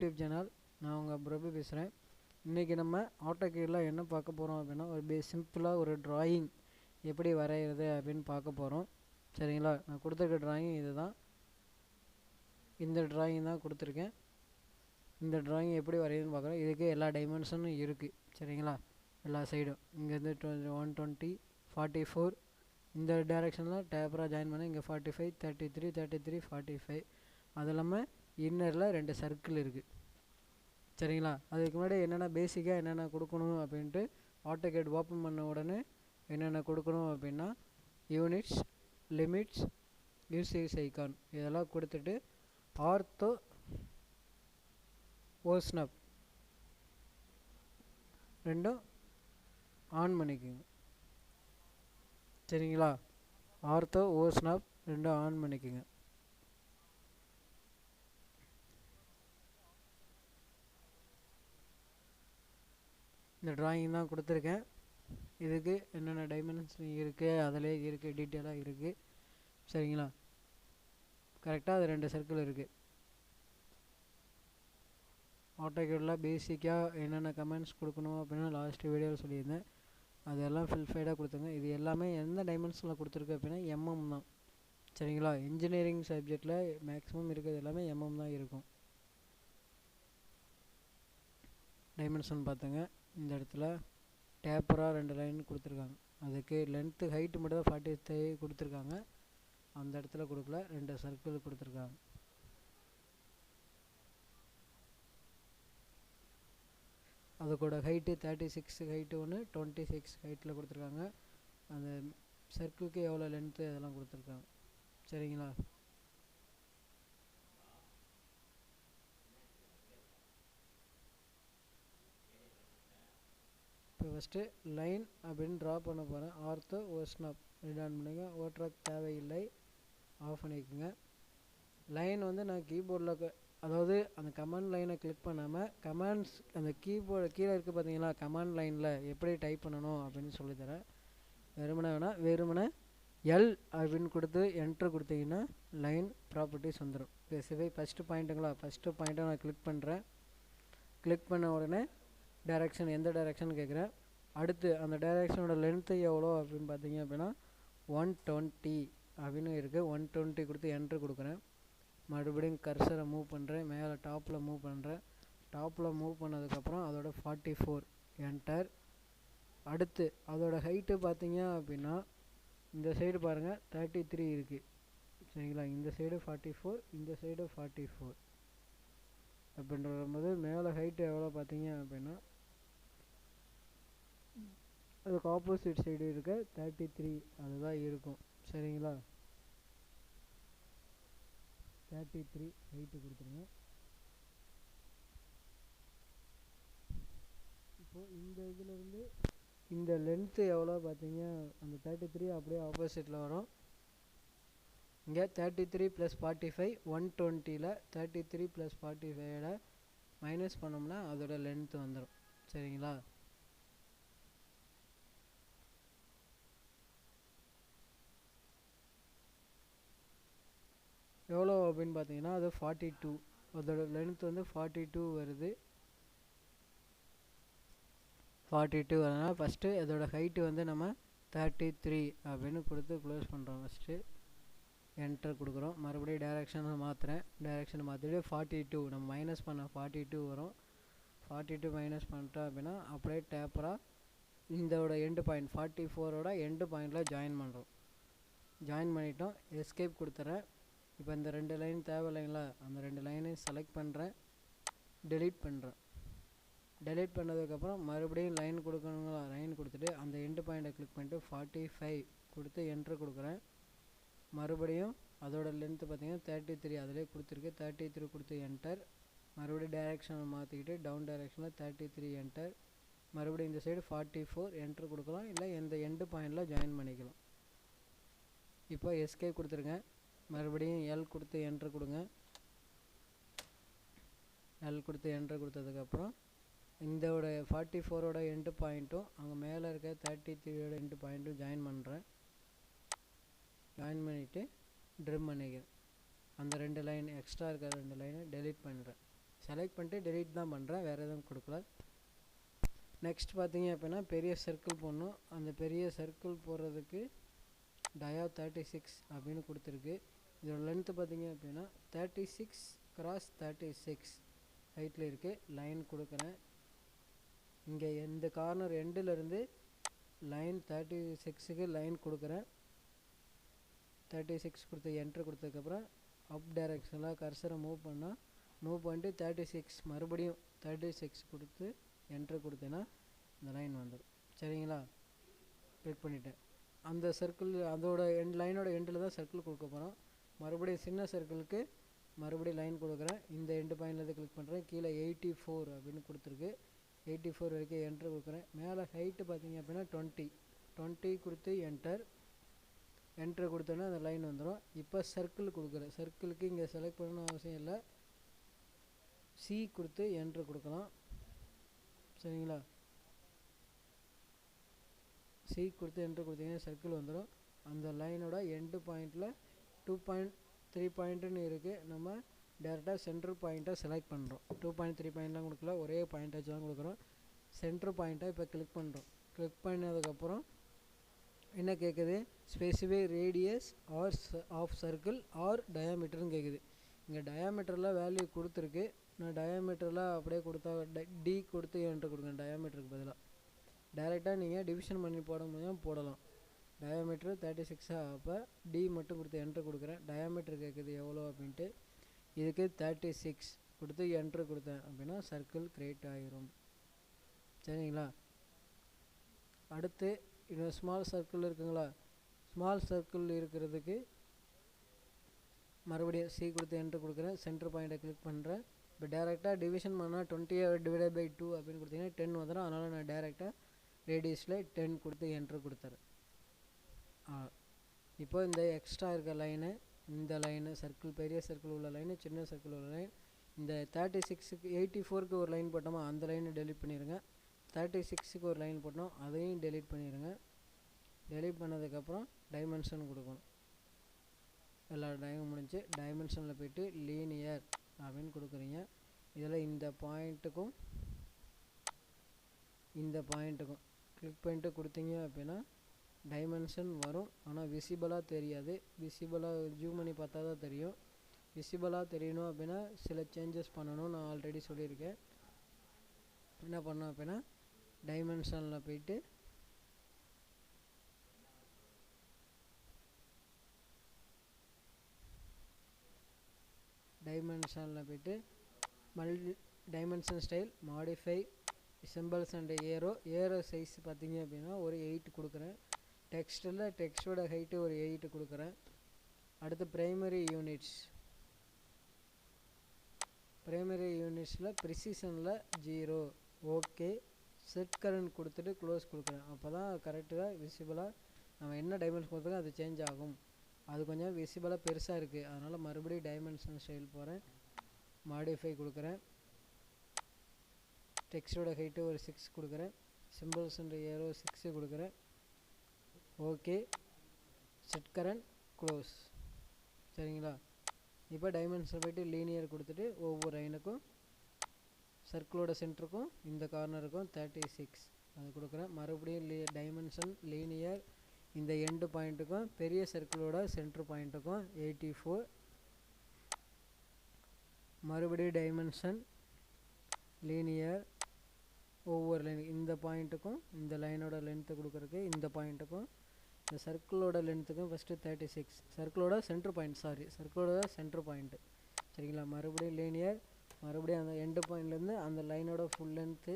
YouTube channel. நான் உங்கள் பிரபு பேசுகிறேன். இன்றைக்கி நம்ம ஆட்டோகேடில் என்ன பார்க்க போகிறோம் அப்படின்னா, ஒரு சிம்பிளாக ஒரு டிராயிங் எப்படி வரைகிறது அப்படின்னு பார்க்க போகிறோம். சரிங்களா? நான் கொடுத்துருக்க டிராயிங் இது தான். இந்த டிராயிங் தான் கொடுத்துருக்கேன். இந்த டிராயிங் எப்படி வரையுதுன்னு பார்க்குறோம். இதுக்கு எல்லா டைமென்ஷனும் இருக்குது. சரிங்களா? எல்லா சைடும் இங்கேருந்து 120, 44 இந்த டைரெக்ஷனில் டேப்பராக ஜாயின் பண்ணி இங்கே 45, 33, 33, 45. அது இல்லாமல் இன்னரில் 2 சர்க்கிள் இருக்குது. சரிங்களா? அதுக்கு முன்னாடி என்னென்ன பேசிக்காக என்னென்ன கொடுக்கணும் அப்படின்ட்டு ஆட்டோகேட் ஓப்பன் பண்ண உடனே என்னென்ன கொடுக்கணும் அப்படின்னா, யூனிட்ஸ், லிமிட்ஸ், யூசேஜ் ஐக்கான் இதெல்லாம் கொடுத்துட்டு ஆர்த்தோ ஓஸ்னப் ரெண்டும் ஆன் பண்ணிக்கோங்க. சரிங்களா? ஆர்த்தோ ஓஸ்னப் ரெண்டும் ஆன் பண்ணிக்கோங்க. இந்த டிராயிங் தான் கொடுத்துருக்கேன். இதுக்கு என்னென்ன டைமென்ஷன் இருக்குது அதிலே இருக்குது, டீட்டெயிலாக இருக்குது. சரிங்களா? கரெக்டாக அது 2 சர்க்கிள் இருக்குது. ஆட்டோகேடில் பேசிக்காக என்னென்ன கமெண்ட்ஸ் கொடுக்கணும் அப்படின்னு லாஸ்ட் வீடியோவில் சொல்லியிருந்தேன். அதெல்லாம் ஃபில்ஃபைடாக கொடுத்துங்க. இது எல்லாமே எந்த டைமென்ஷனில் கொடுத்துருக்கு அப்படின்னா எம்எம் தான். சரிங்களா? இன்ஜினியரிங் சப்ஜெக்டில் மேக்ஸிமம் இருக்கிறது எல்லாமே எம்எம் தான் இருக்கும். டைமென்ஷன் பார்த்துங்க. இந்த இடத்துல டேப்பராக 2 லைன் கொடுத்துருக்காங்க. அதுக்கு லென்த்து ஹைட்டு மட்டும் தான் 45 கொடுத்துருக்காங்க. அந்த இடத்துல கொடுக்கல, 2 சர்க்கிள் கொடுத்துருக்காங்க. அதுக்கூட ஹைட்டு 36 ஹைட்டு ஒன்று, 26 ஹைட்டில் கொடுத்துருக்காங்க. அந்த சர்க்கிளுக்கு எவ்வளோ லென்த்து அதெல்லாம் கொடுத்துருக்காங்க. சரிங்களா? இப்போ ஃபஸ்ட்டு லைன் அப்படின்னு ட்ரா பண்ண போகிறேன். ஆர்த்தோ ஓஸ்னப் ரெண்டு ஆன் பண்ணுங்க. ஓட்ராக் தேவையில்லை, ஆஃப் பண்ணிக்கோங்க. லைன் வந்து நான் கீபோர்டில் அதாவது அந்த கமாண்ட் லைனை கிளிக் பண்ணாமல் கமாண்ட்ஸ் அந்த கீபோர்டு கீழே இருக்குது பார்த்தீங்களா, கமாண்ட் லைனில் எப்படி டைப் பண்ணணும் அப்படின்னு சொல்லித்தரேன். வெறுமனே எல் அப்படின்னு கொடுத்து என்ட்ரு கொடுத்தீங்கன்னா லைன் ப்ராப்பர்ட்டிஸ் வந்துடும். ஸ்பெசிஃபை ஃபஸ்ட்டு பாயிண்ட்டுங்களா, ஃபஸ்ட்டு பாயிண்ட்டை நான் கிளிக் பண்ணுறேன். கிளிக் பண்ண உடனே டைரெக்ஷன் எந்த டைரெக்ஷன் கேட்குறேன். அடுத்து அந்த டைரெக்ஷனோட லென்த்து எவ்வளோ அப்படின்னு பார்த்தீங்க அப்படின்னா 120 அப்படின்னு இருக்குது. 120 கொடுத்து என்ட்ரு கொடுக்குறேன். மறுபடியும் கர்சரை மூவ் பண்ணுறேன். மேலே டாப்பில் மூவ் பண்ணுறேன். டாப்பில் மூவ் பண்ணதுக்கப்புறம் அதோட 44 என்டர். அடுத்து அதோட ஹைட்டு பார்த்தீங்க அப்படின்னா இந்த சைடு பாருங்கள் 33 இருக்குது. சரிங்களா? இந்த சைடு 44, இந்த சைடு 44 அப்படின்ற போது மேலே ஹைட்டு எவ்வளோ பார்த்தீங்க அப்படின்னா அதுக்கு ஆப்போசிட் சைடு இருக்க 33 அதுதான் இருக்கும். சரிங்களா? 33 ஹைட்டு கொடுத்துருங்க. இப்போது இந்த இதிலேருந்து இந்த லென்த்து எவ்வளோ பார்த்தீங்க, அந்த 33 அப்படியே ஆப்போசிட்டில் வரும். இங்கே 33 + 45 120ல் 33 + 45 மைனஸ் பண்ணோம்னா அதோட லென்த்து வந்துடும். சரிங்களா? எவ்வளோ அப்படின்னு பார்த்தீங்கன்னா அது 42. அதோட லென்த் வந்து 42 வருது. 42 வரனால ஃபஸ்ட்டு அதோட ஹைட்டு வந்து நம்ம 33 அப்படின்னு கொடுத்து க்ளோஸ் பண்ணுறோம். ஃபஸ்ட்டு என்டர் கொடுக்குறோம். மறுபடியும் டைரெக்ஷனை மாற்றுறேன். டைரெக்ஷனை மாற்றிட்டு 42 நம்ம மைனஸ் பண்ண 42 வரும். 42 மைனஸ் பண்ணிட்டோம் அப்படின்னா அப்படியே டேப்பராக இதோட எண்டு பாயிண்ட் 44ஓட எண்டு பாயிண்டில் ஜாயின் பண்ணுறோம். ஜாயின் பண்ணிட்டோம். எஸ்கேப் கொடுத்துட்றேன். இப்போ இந்த 2 லைன் தேவை இல்லைங்களா, அந்த 2 லைனையும் செலக்ட் பண்ணுறேன். டெலீட் பண்ணுறேன். டெலீட் பண்ணதுக்கப்புறம் மறுபடியும் லைன் கொடுக்கணுங்களா, லைன் கொடுத்துட்டு அந்த எண்டு பாயிண்ட்டை கிளிக் பண்ணிட்டு 45 கொடுத்து என்ட்ரு கொடுக்குறேன். மறுபடியும் அதோட லென்த்து பார்த்தீங்கன்னா 33 அதிலே கொடுத்துருக்கு. 33 கொடுத்து என்டர். மறுபடியும் டைரெக்ஷனை மாற்றிக்கிட்டு டவுன் டைரெக்ஷனில் 33 என்டர். மறுபடியும் இந்த சைடு 44 என்ட்ரு கொடுக்கலாம், இல்லை எந்த எண்டு பாயிண்டில் ஜாயின் பண்ணிக்கலாம். இப்போ எஸ்கேப் கொடுத்துருங்க. மறுபடியும் எல் கொடுத்து என்ட்ரு கொடுங்க. எல் கொடுத்து என்ட்ரு கொடுத்ததுக்கப்புறம் இதோட 44ஓட எண்டு பாயிண்ட்டும் அங்கே மேலே இருக்க 33ஓட எண்டு பாயிண்ட்டும் ஜாயின் பண்ணுறேன். ஜாயின் பண்ணிவிட்டு ட்ரிம் பண்ணிக்கிறேன். அந்த 2 லைன் எக்ஸ்ட்ரா இருக்கிற 2 லைனை டெலீட் பண்ணுறேன். செலக்ட் பண்ணிட்டு டெலீட் தான் பண்ணுறேன், வேறு எதுவும் கொடுக்கல. நெக்ஸ்ட் பார்த்தீங்க அப்படின்னா பெரிய சர்க்கிள் போடணும். அந்த பெரிய சர்க்கிள் போடுறதுக்கு டயா 36 அப்படின்னு கொடுத்துருக்கு. இதோட லென்த்து பார்த்தீங்க அப்படின்னா 36 × 36 ஹைட்டில் இருக்குது. லைன் கொடுக்குறேன். இங்கே இந்த கார்னர் எண்டிலிருந்து லைன் 36க்கு லைன் கொடுக்குறேன். 36 கொடுத்து என்ட்ரு கொடுத்ததுக்கப்புறம் அப் டைரெக்ஷனில் கர்சரை மூவ் பண்ணிட்டு 36 மறுபடியும் 36 கொடுத்து என்ட்ரு கொடுத்தேன்னா இந்த லைன் வந்துடும். சரிங்களா? கிளிக் பண்ணிவிட்டேன். அந்த சர்க்கிள் அதோட லைனோட எண்டில் தான் சர்க்கிள் கொடுக்க போகிறோம். மறுபடியும் சின்ன சர்க்கிளுக்கு மறுபடியும் லைன் கொடுக்குறேன். இந்த எண்டு பாயிண்ட்லேருந்து கிளிக் பண்ணுறேன். கீழே 84 அப்படின்னு கொடுத்துருக்கு. 84 வரைக்கும் என்ட்ரு கொடுக்குறேன். மேலே ஹைட்டு பார்த்தீங்க அப்படின்னா 20 கொடுத்து என்ட்ரு கொடுத்தோன்னா அந்த லைன் வந்துடும். இப்போ சர்க்கிள் கொடுக்குறேன். சர்க்கிளுக்கு இங்கே செலக்ட் பண்ணணும் அவசியம் இல்லை. சி கொடுத்து என்ட்ரு கொடுக்கலாம். சரிங்களா? சி கொடுத்து என்ட்ரு கொடுத்தீங்கன்னா சர்க்கிள் வந்துடும். அந்த லைனோட எண்டு பாயிண்டில் 2.3 பாயிண்ட்டுன்னு இருக்குது. நம்ம டேரெக்டாக சென்ட்ரு பாயிண்ட்டை செலக்ட் பண்ணுறோம். 2.3 பாயிண்ட்லாம் கொடுக்கல, ஒரே பாயிண்ட் வச்சு தான் கொடுக்குறோம். சென்ட்ரு பாயிண்ட்டை இப்போ கிளிக் பண்ணுறோம். கிளிக் பண்ணதுக்கப்புறம் என்ன கேட்குது? Specify radius of circle or டயாமீட்டர்னு கேட்குது. இங்கே டயாமீட்டரில் வேல்யூ கொடுத்துருக்கு. நான் டயாமீட்டரில் அப்படியே கொடுத்தா டி கொடுத்து என்ட்ரு கொடுங்க. டயாமீட்டருக்கு பதிலாக டைரெக்டாக நீங்கள் டிவிஷன் பண்ணி போட முடியும், போடலாம். டயாமீட்ரு 36 அப்போ டி மட்டும் கொடுத்து என்ட்ரு கொடுக்குறேன். டயாமீட்டர் கேட்குது எவ்வளோ அப்படின்ட்டு. இதுக்கு 36 கொடுத்து என்ட்ரு கொடுத்தேன் அப்படின்னா சர்க்கிள் க்ரியேட் ஆகிரும். சரிங்களா? அடுத்து இன்னும் ஸ்மால் சர்க்கிள் இருக்குங்களா? ஸ்மால் சர்க்கிள் இருக்கிறதுக்கு மறுபடியும் சி கொடுத்து என்ட்ரு கொடுக்குறேன். சென்டர் பாயிண்ட்டை கிளிக் பண்ணுறேன். இப்போ டேரெக்டாக டிவிஷன் பண்ணால் 20/2 அப்படின்னு கொடுத்தீங்கன்னா 10 வந்துடும். அதனால் நான் டேரெக்டாக ரேடியஸில் 10 கொடுத்து என்ட்ரு கொடுத்துறேன். இப்போ இந்த எக்ஸ்ட்ரா இருக்க லைனு, இந்த லைனு சர்க்கிள், பெரிய சர்க்கிள் உள்ள லைனு, சின்ன சர்க்கிள் உள்ள லைன், இந்த 36க்கு 84க்கு ஒரு லைன் போட்டோமா அந்த லைனை டெலிட் பண்ணிடுங்க. 36க்கு ஒரு லைன் போட்டோம், அதையும் டெலிட் பண்ணிடுங்க. டெலிட் பண்ணதுக்கப்புறம் டைமென்ஷன் கொடுக்கணும். எல்லா டைமும் முடிஞ்சு டைமென்ஷனில் போய்ட்டு லீனியர் அப்படின்னு கொடுக்குறீங்க. இதில் இந்த பாயிண்ட்டுக்கும் கிளிக் பண்ணிட்டு கொடுத்தீங்க அப்படின்னா டைமென்ஷன் வரும். ஆனால் விசிபிளாக தெரியாது. விசிபிளாக ஜூம் பண்ணி பார்த்தா தான் தெரியும். விசிபிளாக தெரியணும் அப்படின்னா சில சேஞ்சஸ் பண்ணணும். நான் ஆல்ரெடி சொல்லியிருக்கேன். என்ன பண்ணோம் அப்படின்னா டைமென்ஷனில் போய்ட்டு dimension style modify symbols and arrow size பார்த்தீங்க அப்படின்னா ஒரு 8 கொடுக்குறேன். டெக்ஸ்டோட ஹைட்டு ஒரு 8 கொடுக்குறேன். அடுத்து ப்ரைமரி யூனிட்ஸில் ப்ரிசிஷனில் 0. ஓகே. செட் கரண்ட் கொடுத்துட்டு க்ளோஸ் கொடுக்குறேன். அப்போ தான் கரெக்டாக விசிபிளாக நம்ம என்ன டைமென்ஷன் கொடுத்துருக்கோம் அது சேஞ்ச் ஆகும். அது கொஞ்சம் விசிபிளாக பெருசாக இருக்குது. அதனால் மறுபடியும் டைமென்ஷன் ஸ்டைல் போகிறேன். மாடிஃபை கொடுக்குறேன். டெக்ஸ்டோட ஹைட்டு ஒரு 6 கொடுக்குறேன். சிம்பிள்ஸ் அண்ட் ஏரோ 6 கொடுக்குறேன். ஓகே. Set current close. சரிங்களா? இப்போ டைமென்ஷன் போய்ட்டு லீனியர் கொடுத்துட்டு ஒவ்வொரு லைனுக்கும் சர்க்கிளோட சென்டருக்கும் இந்த கார்னருக்கும் 36 அது கொடுக்குறேன். மறுபடியும் டைமென்ஷன் லீனியர் இந்த எண்டு பாயிண்ட்டுக்கும் பெரிய சர்க்கிளோட சென்டர் பாயிண்ட்டுக்கும் 84. மறுபடியும் டைமென்ஷன் லீனியர் ஒவ்வொரு லைன் இந்த பாயிண்ட்டுக்கும் இந்த லைனோட லென்த்து கொடுக்குறதுக்கு இந்த பாயிண்ட்டுக்கும் இந்த சர்க்கிளோட லென்த்துக்கும் ஃபஸ்ட்டு 36. சர்க்கிளோட சென்டர் பாயிண்ட்டு. சரிங்களா? மறுபடியும் லீனியர், மறுபடியும் அந்த எண்டு பாயிண்ட்லேருந்து அந்த லைனோட ஃபுல் லென்த்து,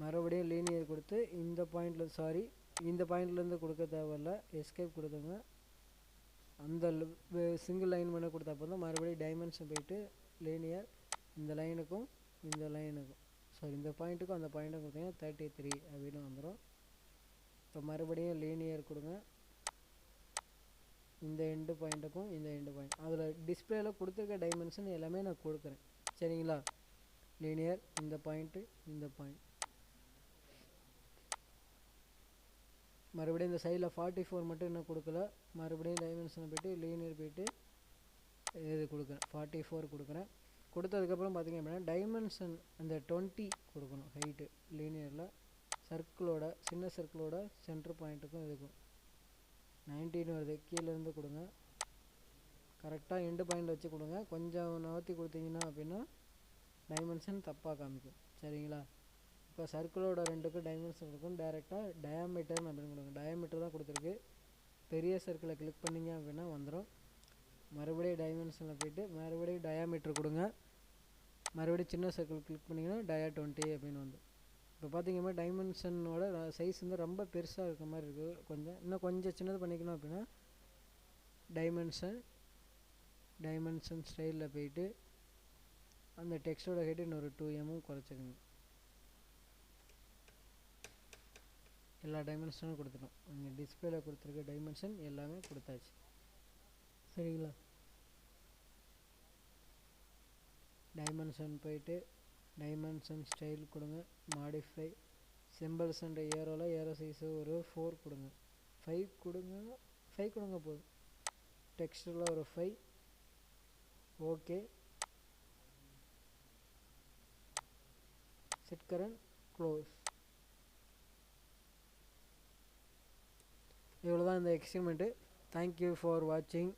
மறுபடியும் லீனியர் கொடுத்து இந்த பாயிண்ட்லேருந்து கொடுக்க தேவையில்ல, எஸ்கேப் கொடுத்துங்க. அந்த சிங்கிள் லைன் பண்ண கொடுத்தா போதும். மறுபடியும் டைமென்ஷன் போய்ட்டு லீனியர் இந்த லைனுக்கும் இந்த பாயிண்ட்டுக்கும் அந்த பாயிண்ட்டும் கொடுத்தீங்கன்னா 33 அப்படின்னு வந்துடும். இப்போ மறுபடியும் லீனியர் கொடுங்க இந்த எண்டு பாயிண்ட்டுக்கும் இந்த எண்டு பாயிண்ட். அதில் டிஸ்பிளேயில் கொடுத்துருக்க டைமென்ஷன் எல்லாமே நான் கொடுக்குறேன். சரிங்களா? லீனியர் இந்த பாயிண்ட்டு மறுபடியும் இந்த சைடில் 44 மட்டும் இன்னும் கொடுக்கல. மறுபடியும் டைமென்ஷனை போய்ட்டு லீனியர் போய்ட்டு இது கொடுக்குறேன் 44 கொடுக்குறேன். கொடுத்ததுக்கப்புறம் பார்த்திங்க அப்படின்னா டைமென்ஷன் அந்த 20 கொடுக்கணும். ஹைட்டு லீனியரில் சர்க்கிளோட சின்ன சர்க்கிளோட சென்டர் பாயிண்ட்டுக்கும் இதுக்கும் 19 வருது. கீழேருந்து கொடுங்க. கரெக்டாக எண்டு பாயிண்ட் வச்சு கொடுங்க. கொஞ்சம் நகர்த்தி கொடுத்தீங்கன்னா அப்படின்னா டைமென்ஷன் தப்பாக காமிக்கும். சரிங்களா? இப்போ சர்க்கிளோட ரெண்டுக்கும் டைமென்ஷன் இருக்கும். டேரெக்டாக டயாமீட்டர்னு அப்படின்னு கொடுங்க. டயாமீட்டர் தான் கொடுத்துருக்கு. பெரிய சர்க்கிளை கிளிக் பண்ணிங்க அப்படின்னா வந்துடும். மறுபடியும் டைமென்ஷனில் போய்ட்டு மறுபடியும் டயாமீட்டர் கொடுங்க. மறுபடியும் சின்ன சர்க்கிள் கிளிக் பண்ணிங்கன்னா டயா 20 அப்படின்னு வந்து இப்போ பார்த்திங்கன்னா டைமென்ஷனோட சைஸ் வந்து ரொம்ப பெருசாக இருக்க மாதிரி இருக்குது. இன்னும் கொஞ்சம் சின்னது பண்ணிக்கணும் அப்படின்னா டைமென்ஷன் ஸ்டைலில் போயிட்டு அந்த டெக்ஸ்டோட ஹைட் இன்னொரு 2 குறைச்சிக்கணும். எல்லா டைமென்ஷனும் கொடுத்துட்டோம். இங்கே டிஸ்பிளேல கொடுத்துருக்க டைமென்ஷன் எல்லாமே கொடுத்தாச்சு. சரிங்களா? டைமென்ஷன் போயிட்டு டைமென்ஷன் ஸ்டைல் கொடுங்க. மாடிஃபை சிம்பிள்ஸ் அண்ட் ஏரோவில் ஏரோ சைஸு ஒரு 4 கொடுங்க. 5 கொடுங்க போதும். டெக்ஸ்டில் ஒரு 5. ஓகே. Set current close. இவ்வளோ தான் இந்த எக்ஸ்பெரிமெண்ட்டு. தேங்க்யூ ஃபார் வாட்சிங்.